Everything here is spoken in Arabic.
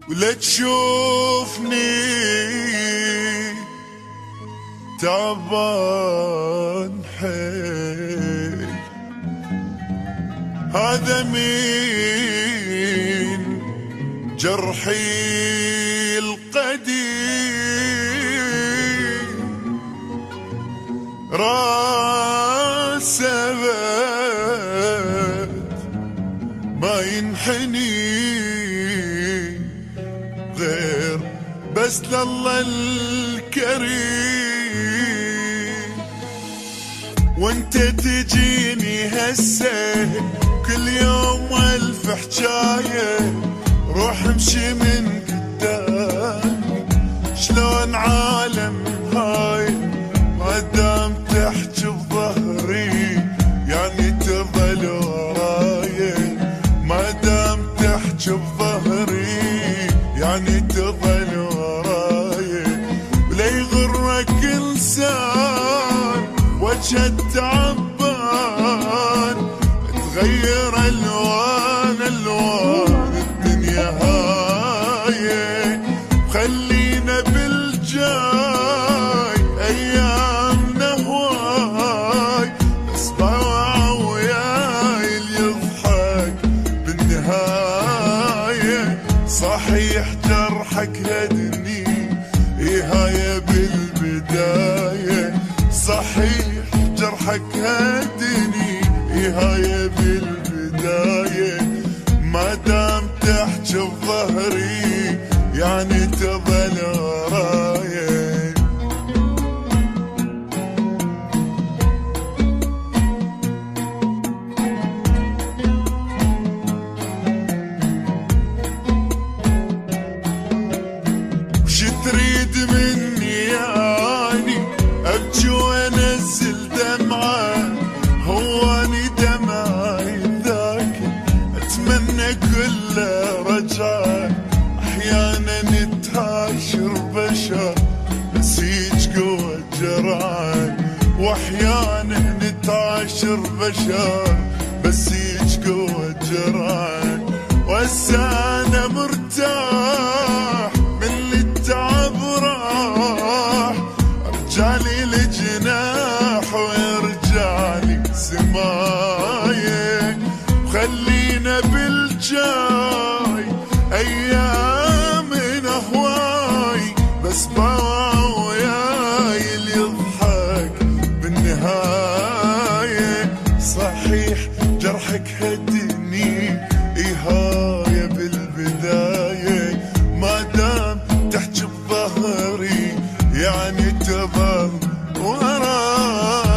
ولا تشوفني تعبان حيل. هذا مين جرحي القديم راسه ما ينحني غير بس لله الكريم. وانت تجيني هسه كل يوم الف حجايه، روح امشي من قدامي شلون عالم هاي ما دام تحكي بظهري يعني تظل وراي. ما دام تحكي بظهري يعني تظل وراي. ولا يغرك انسان وجه التعبان تغير الوان الدنيا هاي. خلينا بالجاي ايامنا هواي، بس باوع وياي اللي يضحك بالنهاية. صحيح جرحك هدني هاي بالبداية، صحيح جرحك هدني هاي بالبداية. ما دام تحكي بظهري يعني تظل وراي. وش تريد مني يعني ابكي وانزل دمعة؟ هواني دمعي ذاك اتمنى كله رجعه. احيانا نتهاشر بشر بس هيج قوة جرعان، واحيانا نتعاشر بشر بس هيج قوة جرعان. وهسه انا مرتاح من اللي التعب راح، ارجعلي لجناح ويرجعلي سماية. وخلينا بالجاي ايامنا هواي، بس باوع وياي اللي يضحك بالنهاية. صحيح جرحك هدني هاي بالبداية. ما دام تحكي بظهري يعني تظل وراي.